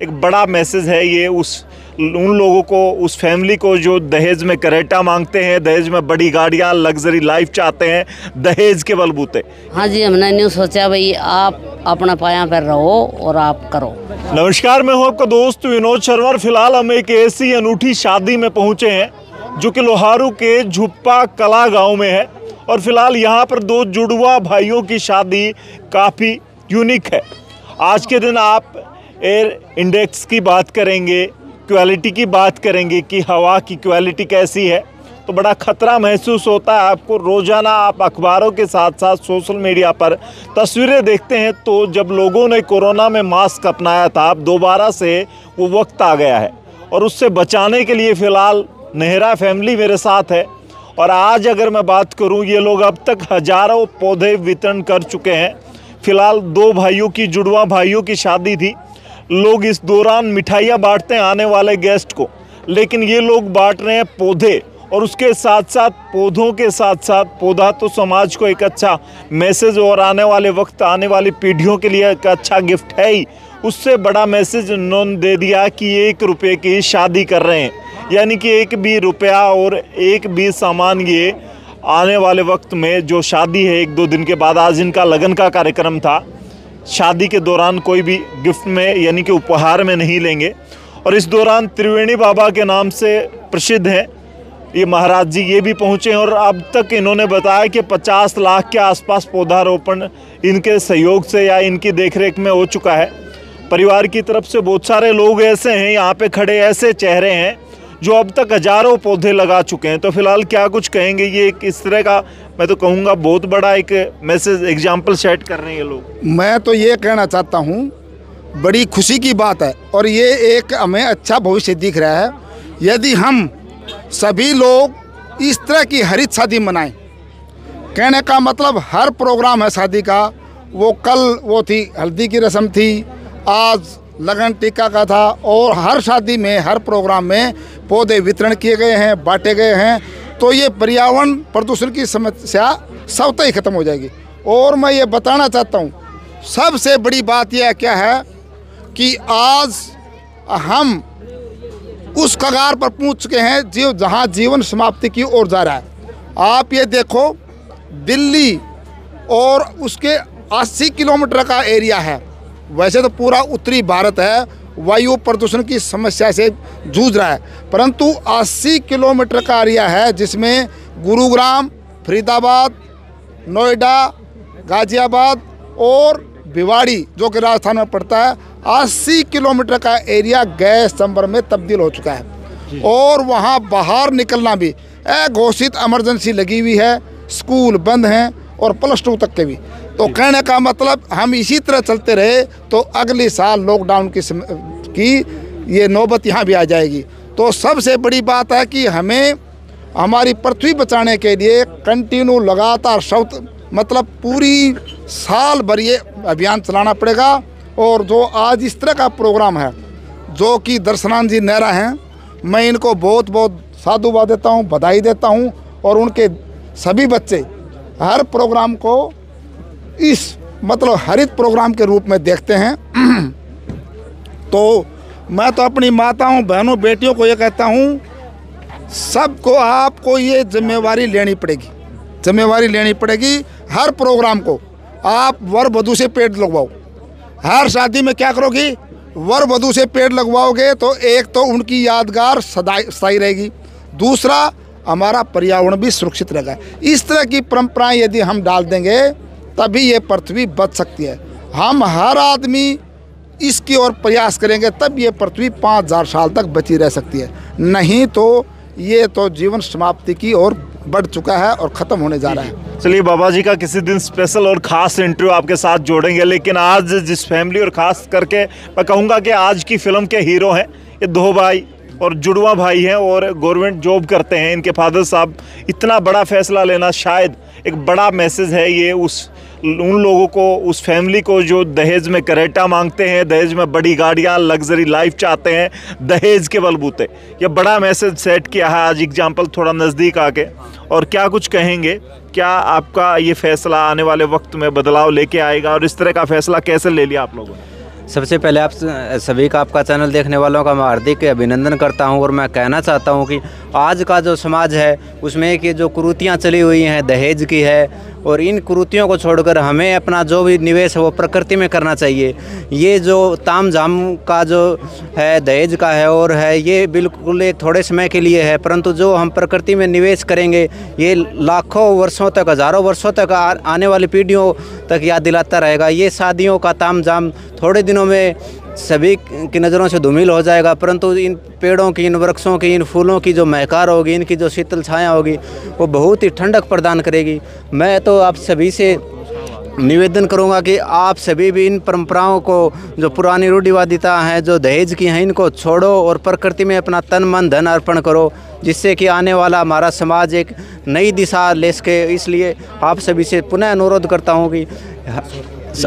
एक बड़ा मैसेज है ये उन लोगों को, उस फैमिली को जो दहेज में करेटा मांगते हैं, दहेज में बड़ी गाड़ियां, लग्जरी लाइफ चाहते हैं दहेज के बलबूते। हाँ जी, हमने न्यू सोचा भाई आप अपना पाया पर रहो और आप करो। नमस्कार, मैं हूं आपका दोस्त विनोद शर्मा। फिलहाल हम एक ऐसी अनूठी शादी में पहुंचे हैं जो कि लोहारू के झुप्पा कला गांव में है। और फिलहाल यहां पर दो जुड़वा भाइयों की शादी काफ़ी यूनिक है। आज के दिन आप एयर इंडेक्स की बात करेंगे, क्वालिटी की बात करेंगे कि हवा की क्वालिटी कैसी है, तो बड़ा ख़तरा महसूस होता है आपको। रोज़ाना आप अखबारों के साथ साथ सोशल मीडिया पर तस्वीरें देखते हैं, तो जब लोगों ने कोरोना में मास्क अपनाया था, अब दोबारा से वो वक्त आ गया है और उससे बचाने के लिए फ़िलहाल नेहरा फैमिली मेरे साथ है। और आज अगर मैं बात करूं, ये लोग अब तक हज़ारों पौधे वितरण कर चुके हैं। फ़िलहाल दो भाइयों की, जुड़वा भाइयों की शादी थी। लोग इस दौरान मिठाइयाँ बांटते हैं आने वाले गेस्ट को, लेकिन ये लोग बांट रहे हैं पौधे। और उसके साथ साथ पौधों के साथ साथ पौधा तो समाज को एक अच्छा मैसेज और आने वाले वक्त, आने वाली पीढ़ियों के लिए एक अच्छा गिफ्ट है ही। उससे बड़ा मैसेज उन्होंने दे दिया कि 1 रुपये की शादी कर रहे हैं, यानी कि 1 भी रुपया और 1 भी सामान ये आने वाले वक्त में जो शादी है 1-2 दिन के बाद, आज इनका लगन का कार्यक्रम था, शादी के दौरान कोई भी गिफ्ट में यानी कि उपहार में नहीं लेंगे। और इस दौरान त्रिवेणी बाबा के नाम से प्रसिद्ध हैं ये महाराज जी, ये भी पहुँचे हैं। और अब तक इन्होंने बताया कि 50 लाख के आसपास पौधारोपण इनके सहयोग से या इनकी देखरेख में हो चुका है। परिवार की तरफ से बहुत सारे लोग ऐसे हैं यहाँ पे खड़े, ऐसे चेहरे हैं जो अब तक हज़ारों पौधे लगा चुके हैं। तो फिलहाल क्या कुछ कहेंगे, ये एक इस तरह का मैं तो कहूँगा बहुत बड़ा एक मैसेज, एग्जाम्पल सेट कर रहे हैं ये लोग। मैं तो ये कहना चाहता हूँ, बड़ी खुशी की बात है और ये एक हमें अच्छा भविष्य दिख रहा है। यदि हम सभी लोग इस तरह की हरित शादी मनाएं, कहने का मतलब हर प्रोग्राम है शादी का, वो कल वो थी हल्दी की रस्म थी, आज लगन टीका का था, और हर शादी में, हर प्रोग्राम में पौधे वितरण किए गए हैं, बांटे गए हैं। तो ये पर्यावरण प्रदूषण की समस्या स्वतः ही खत्म हो जाएगी। और मैं ये बताना चाहता हूँ, सबसे बड़ी बात यह क्या है कि आज हम उस कगार पर पहुँच चुके हैं जो जहाँ जीवन समाप्ति की ओर जा रहा है। आप ये देखो, दिल्ली और उसके 80 किलोमीटर का एरिया है। वैसे तो पूरा उत्तरी भारत है वायु प्रदूषण की समस्या से जूझ रहा है, परंतु 80 किलोमीटर का एरिया है जिसमें गुरुग्राम, फरीदाबाद, नोएडा, गाजियाबाद और भिवाड़ी जो कि राजस्थान में पड़ता है, 80 किलोमीटर का एरिया गैस चैम्बर में तब्दील हो चुका है। और वहाँ बाहर निकलना भी अघोषित इमरजेंसी लगी हुई है, स्कूल बंद हैं और +2 तक के भी। तो कहने का मतलब हम इसी तरह चलते रहे तो अगले साल लॉकडाउन की ये नौबत यहाँ भी आ जाएगी। तो सबसे बड़ी बात है कि हमें हमारी पृथ्वी बचाने के लिए कंटिन्यू लगातार मतलब पूरी साल भर ये अभियान चलाना पड़ेगा। और जो आज इस तरह का प्रोग्राम है जो कि दर्शनानंद जी नेहरा हैं, मैं इनको बहुत बहुत साधुवाद देता हूँ, बधाई देता हूँ। और उनके सभी बच्चे हर प्रोग्राम को इस मतलब हरित प्रोग्राम के रूप में देखते हैं। तो मैं तो अपनी माताओं, बहनों, बेटियों को ये कहता हूँ, सबको आपको ये जिम्मेवारी लेनी पड़ेगी, जिम्मेवारी लेनी पड़ेगी। हर प्रोग्राम को आप वर वधू से पेड़ लगवाओ। हर शादी में क्या करोगी, वर वधू से पेड़ लगवाओगे तो एक तो उनकी यादगार स्थायी रहेगी, दूसरा हमारा पर्यावरण भी सुरक्षित रहेगा। इस तरह की परंपराएं यदि हम डाल देंगे तभी ये पृथ्वी बच सकती है। हम हर आदमी इसकी ओर प्रयास करेंगे तब ये पृथ्वी 5000 साल तक बची रह सकती है, नहीं तो ये तो जीवन समाप्ति की ओर बढ़ चुका है और ख़त्म होने जा रहा है। चलिए, बाबा जी का किसी दिन स्पेशल और ख़ास इंटरव्यू आपके साथ जोड़ेंगे, लेकिन आज जिस फैमिली और ख़ास करके मैं कहूँगा कि आज की फिल्म के हीरो हैं ये 2 भाई और जुड़वा भाई हैं और गवर्नमेंट जॉब करते हैं। इनके फादर साहब, इतना बड़ा फैसला लेना शायद एक बड़ा मैसेज है ये उन लोगों को, उस फैमिली को जो दहेज में करेटा मांगते हैं, दहेज में बड़ी गाड़ियां, लग्जरी लाइफ चाहते हैं दहेज के बलबूते। ये बड़ा मैसेज सेट किया है आज एग्जाम्पल थोड़ा नज़दीक आके। और क्या कुछ कहेंगे, क्या आपका ये फैसला आने वाले वक्त में बदलाव लेके आएगा और इस तरह का फैसला कैसे ले लिया आप लोगों ने? सबसे पहले आप सभी का, आपका चैनल देखने वालों का मैं हार्दिक अभिनंदन करता हूं और मैं कहना चाहता हूं कि आज का जो समाज है उसमें कि जो कुरीतियां चली हुई हैं दहेज की है, और इन कुरीतियों को छोड़कर हमें अपना जो भी निवेश है वो प्रकृति में करना चाहिए। ये जो ताम झाम का जो है दहेज का है और है, ये बिल्कुल एक थोड़े समय के लिए है, परंतु जो हम प्रकृति में निवेश करेंगे ये लाखों वर्षों तक, हज़ारों वर्षों तक आने वाली पीढ़ियों तक याद दिलाता रहेगा। ये शादियों का ताम झाम थोड़े दिनों में सभी की नज़रों से धूमिल हो जाएगा, परंतु इन पेड़ों की, इन वृक्षों की, इन फूलों की जो महकार होगी, इनकी जो शीतल छाया होगी वो बहुत ही ठंडक प्रदान करेगी। मैं तो आप सभी से निवेदन करूंगा कि आप सभी भी इन परंपराओं को, जो पुरानी रूढ़िवादिता हैं, जो दहेज की हैं, इनको छोड़ो और प्रकृति में अपना तन मन धन अर्पण करो, जिससे कि आने वाला हमारा समाज एक नई दिशा ले सके। इसलिए आप सभी से पुनः अनुरोध करता हूं कि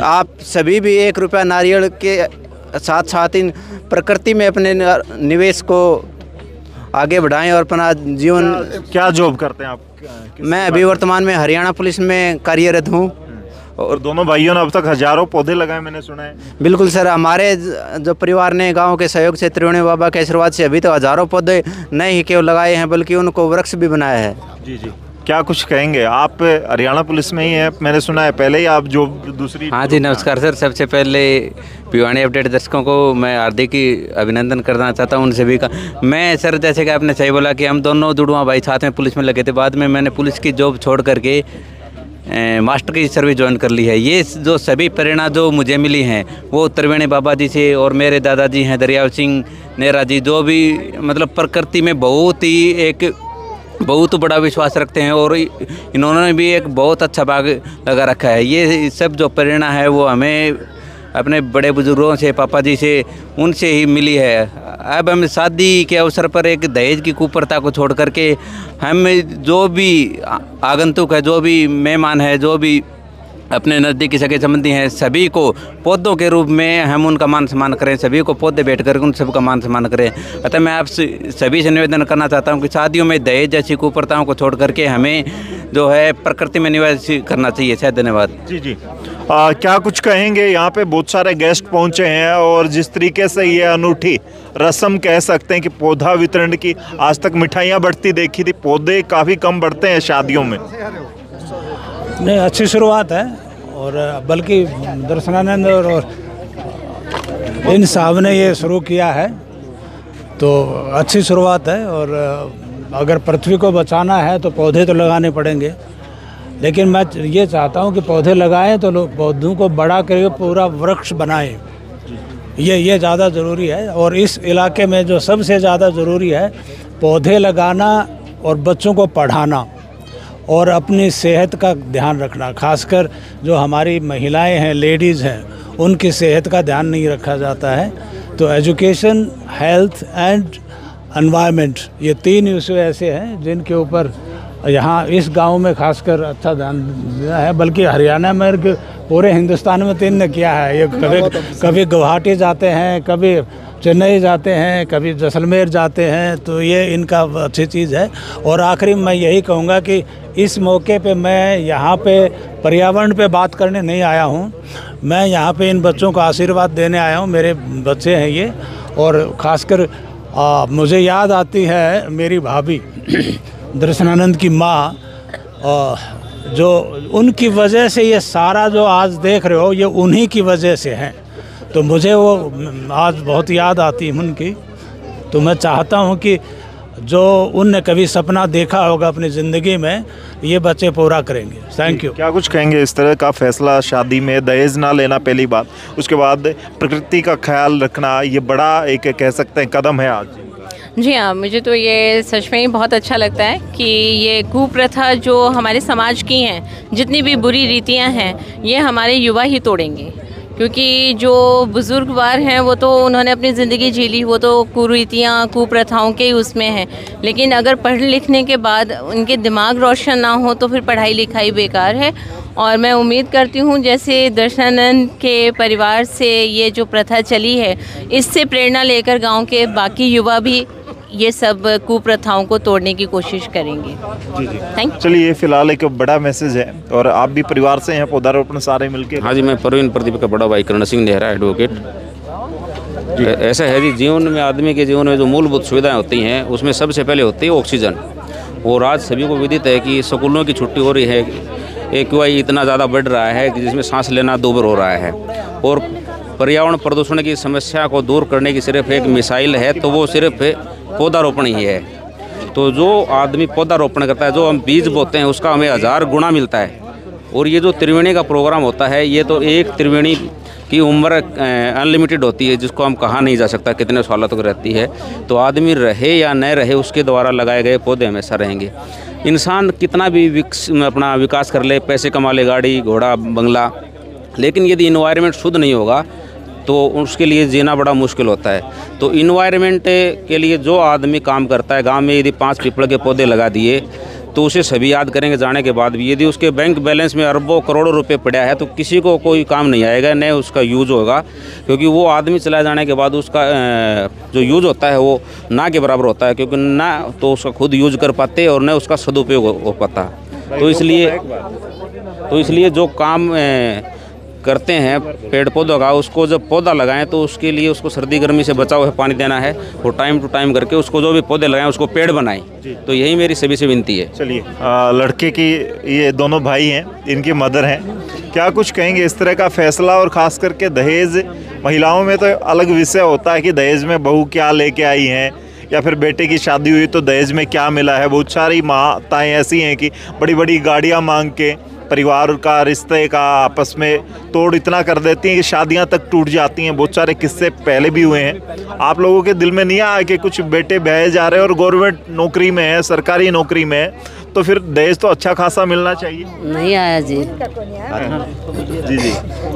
आप सभी भी 1 रुपया नारियल के साथ साथ इन प्रकृति में अपने निवेश को आगे बढ़ाएं और अपना जीवन। क्या जॉब करते हैं आप? मैं अभी वर्तमान में हरियाणा पुलिस में कार्यरत हूं। और दोनों भाइयों ने अब तक हजारों पौधे लगाए, मैंने सुना है। बिल्कुल सर, हमारे जो परिवार ने गांव के सहयोग से, त्रिवेणी बाबा के आशीर्वाद से अभी तो हजारों पौधे नए ही केवल लगाए हैं, बल्कि उनको वृक्ष भी बनाया है। जी जी, क्या कुछ कहेंगे? आप हरियाणा पुलिस में ही हैं, मैंने सुना है, पहले ही आप जो दूसरी। हाँ जी, नमस्कार सर। सबसे पहले भिवानी अपडेट दर्शकों को मैं हार्दिक अभिनंदन करना चाहता हूँ उन सभी का। मैं सर, जैसे कि आपने सही बोला कि हम दोनों जुड़वा भाई साथ में पुलिस में लगे थे, बाद में मैंने पुलिस की जॉब छोड़ करके मास्टर की सर्विस ज्वाइन कर ली है। ये जो सभी प्रेरणा जो मुझे मिली हैं वो त्रिवेणी बाबा जी से, और मेरे दादाजी हैं दरियाव सिंह नेहरा जी, जो भी मतलब प्रकृति में बहुत बड़ा विश्वास रखते हैं, और इन्होंने भी एक बहुत अच्छा बाग लगा रखा है। ये सब जो प्रेरणा है वो हमें अपने बड़े बुजुर्गों से, पापा जी से, उनसे ही मिली है। अब हम शादी के अवसर पर एक दहेज की कुप्रथा को छोड़ करके हम जो भी आगंतुक है, जो भी मेहमान है, जो भी अपने नज़दीकी सगे संबंधी हैं, सभी को पौधों के रूप में हम उनका मान सम्मान करें, सभी को पौधे बैठ कर उन सबका मान सम्मान करें। अतः मैं आप सभी से निवेदन करना चाहता हूं कि शादियों में दहेज जैसी कुप्रथाओं को छोड़ करके हमें जो है प्रकृति में निवेश करना चाहिए। शायद धन्यवाद। जी जी, क्या कुछ कहेंगे? यहाँ पे बहुत सारे गेस्ट पहुँचे हैं और जिस तरीके से ये अनूठी रस्म कह सकते हैं कि पौधा वितरण की, आज तक मिठाइयाँ बढ़ती देखी थी, पौधे काफ़ी कम बढ़ते हैं शादियों में। नहीं, अच्छी शुरुआत है, और बल्कि दर्शनानंद और इन साहब ने ये शुरू किया है तो अच्छी शुरुआत है। और अगर पृथ्वी को बचाना है तो पौधे तो लगाने पड़ेंगे, लेकिन मैं ये चाहता हूँ कि पौधे लगाएं तो लोग पौधों को बड़ा करके पूरा वृक्ष बनाएं। ये ज़्यादा ज़रूरी है। और इस इलाके में जो सबसे ज़्यादा ज़रूरी है, पौधे लगाना और बच्चों को पढ़ाना और अपनी सेहत का ध्यान रखना। खासकर जो हमारी महिलाएं हैं, लेडीज़ हैं, उनकी सेहत का ध्यान नहीं रखा जाता है। तो एजुकेशन, हेल्थ एंड एनवायरनमेंट, ये 3 इशू ऐसे हैं जिनके ऊपर यहाँ इस गांव में खासकर अच्छा ध्यान दिया है। बल्कि हरियाणा में, पूरे हिंदुस्तान में 3 ने किया है। ये कभी गुवाहाटी जाते हैं, कभी चेन्नई जाते हैं, कभी जैसलमेर जाते हैं, तो ये इनका अच्छी चीज़ है। और आखिरी मैं यही कहूँगा कि इस मौके पे मैं यहाँ पे पर्यावरण पे बात करने नहीं आया हूँ, मैं यहाँ पे इन बच्चों को आशीर्वाद देने आया हूँ। मेरे बच्चे हैं ये, और ख़ासकर मुझे याद आती है मेरी भाभी दर्शनानंद की माँ, जो उनकी वजह से ये सारा जो आज देख रहे हो ये उन्हीं की वजह से है। तो मुझे वो आज बहुत याद आती है उनकी। तो मैं चाहता हूँ कि जो उनने कभी सपना देखा होगा अपनी ज़िंदगी में, ये बच्चे पूरा करेंगे। Thank you. क्या कुछ कहेंगे? इस तरह का फैसला शादी में दहेज ना लेना पहली बात, उसके बाद प्रकृति का ख्याल रखना, ये बड़ा एक कह सकते हैं कदम है आज। जी हाँ, मुझे तो ये सच में ही बहुत अच्छा लगता है कि ये कुप्रथा जो हमारे समाज की हैं, जितनी भी बुरी रीतियाँ हैं, ये हमारे युवा ही तोड़ेंगे। क्योंकि जो बुजुर्गवार हैं वो तो उन्होंने अपनी ज़िंदगी जी ली, वो तो कुरीतियाँ, कुप्रथाओं के ही उसमें हैं। लेकिन अगर पढ़ लिखने के बाद उनके दिमाग रोशन ना हो तो फिर पढ़ाई लिखाई बेकार है। और मैं उम्मीद करती हूँ जैसे दर्शनानंद के परिवार से ये जो प्रथा चली है, इससे प्रेरणा लेकर गांव के बाकी युवा भी ये सब कुप्रथाओं को तोड़ने की कोशिश करेंगे। जी जी, थैंक यू। चलिए, फिलहाल एक बड़ा मैसेज है, और आप भी परिवार से हैं, पौधारोपण सारे मिलके। हाँ जी, मैं परवीन प्रदीप का बड़ा भाई करण सिंह नेहरा एडवोकेट। ऐसा है जी, जीवन में आदमी के जीवन में जो मूलभूत सुविधाएं होती हैं उसमें सबसे पहले होती है ऑक्सीजन। और आज सभी को विदित है कि स्कूलों की छुट्टी हो रही है, AQI इतना ज़्यादा बढ़ रहा है कि जिसमें सांस लेना दूभर हो रहा है। और पर्यावरण प्रदूषण की समस्या को दूर करने की सिर्फ एक मिसाइल है, तो वो सिर्फ पौधारोपण ही है। तो जो आदमी पौधारोपण करता है, जो हम बीज बोते हैं, उसका हमें 1000 गुना मिलता है। और ये जो त्रिवेणी का प्रोग्राम होता है, ये तो एक त्रिवेणी की उम्र अनलिमिटेड होती है, जिसको हम कहा नहीं जा सकता कितने सालों तक रहती है। तो आदमी रहे या न रहे, उसके द्वारा लगाए गए पौधे हमेशा रहेंगे। इंसान कितना भी अपना विकास कर ले, पैसे कमा ले, गाड़ी घोड़ा बंगला, लेकिन यदि इन्वायरमेंट शुद्ध नहीं होगा तो उसके लिए जीना बड़ा मुश्किल होता है। तो इन्वायरमेंट के लिए जो आदमी काम करता है, गांव में यदि 5 पीपल के पौधे लगा दिए तो उसे सभी याद करेंगे जाने के बाद भी। यदि उसके बैंक बैलेंस में अरबों करोड़ों रुपए पड़ा है तो किसी को कोई काम नहीं आएगा, न उसका यूज होगा, क्योंकि वो आदमी चला जाने के बाद उसका जो यूज होता है वो ना के बराबर होता है, क्योंकि ना तो उसका खुद यूज कर पाते और न उसका सदुपयोग हो पाता। तो इसलिए जो काम करते हैं पेड़ पौधों का, उसको जब पौधा लगाएं तो उसके लिए उसको सर्दी गर्मी से बचाव है, पानी देना है, और टाइम टू टाइम करके उसको जो भी पौधे लगाएं उसको पेड़ बनाएं। तो यही मेरी सभी से विनती है। चलिए, लड़के की ये दोनों भाई हैं, इनकी मदर हैं, क्या कुछ कहेंगे इस तरह का फैसला? और ख़ास करके दहेज, महिलाओं में तो अलग विषय होता है कि दहेज में बहू क्या लेके आई हैं, या फिर बेटे की शादी हुई तो दहेज में क्या मिला है। बहुत सारी माताएँ ऐसी हैं कि बड़ी बड़ी गाड़ियाँ मांग के परिवार का, रिश्ते का आपस में तोड़ इतना कर देती हैं कि शादियां तक टूट जाती हैं। बहुत सारे किस्से पहले भी हुए हैं। आप लोगों के दिल में नहीं आया कि कुछ बेटे ब्याहे जा रहे हैं और गवर्नमेंट नौकरी में है, सरकारी नौकरी में है, तो फिर दहेज तो अच्छा खासा मिलना चाहिए? नहीं आया जी। जी जी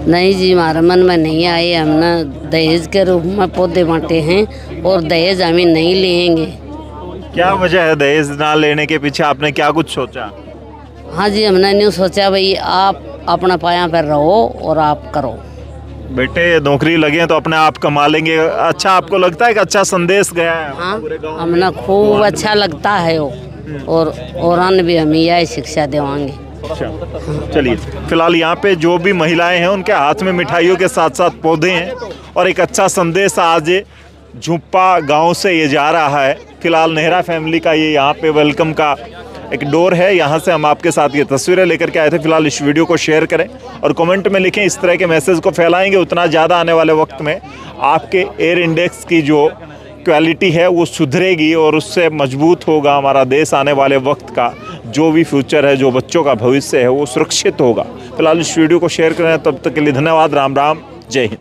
नहीं जी, हमारे मन में नहीं आए। हमने दहेज के रूप में पौधे बांटे हैं और दहेज हमें नहीं लेंगे। क्या वजह है दहेज ना लेने के पीछे? आपने क्या कुछ सोचा? हाँ जी, हमने नहीं सोचा भाई, आप अपना पाया पर रहो और आप करो। बेटे नौकरी लगे तो अपने आप कमा लेंगे। अच्छा, आपको लगता है कि अच्छा संदेश गया है? हाँ, हमने खूब अच्छा लगता है वो, और अन्य भी हमें यही शिक्षा देवाएंगे। अच्छा, चलिए, फिलहाल यहाँ पे जो भी महिलाएं हैं उनके हाथ में मिठाइयों के साथ साथ पौधे हैं, और एक अच्छा संदेश आज झुप्पा गाँव से ये जा रहा है। फिलहाल नेहरा फैमिली का ये यहाँ पे वेलकम का एक डोर है, यहाँ से हम आपके साथ ये तस्वीरें लेकर के आए थे। फिलहाल इस वीडियो को शेयर करें और कमेंट में लिखें। इस तरह के मैसेज को फैलाएंगे उतना ज़्यादा आने वाले वक्त में आपके एयर इंडेक्स की जो क्वालिटी है वो सुधरेगी और उससे मजबूत होगा हमारा देश। आने वाले वक्त का जो भी फ्यूचर है, जो बच्चों का भविष्य है, वो सुरक्षित होगा। फिलहाल इस वीडियो को शेयर करें। तब तक के लिए धन्यवाद। राम राम, जय हिंद।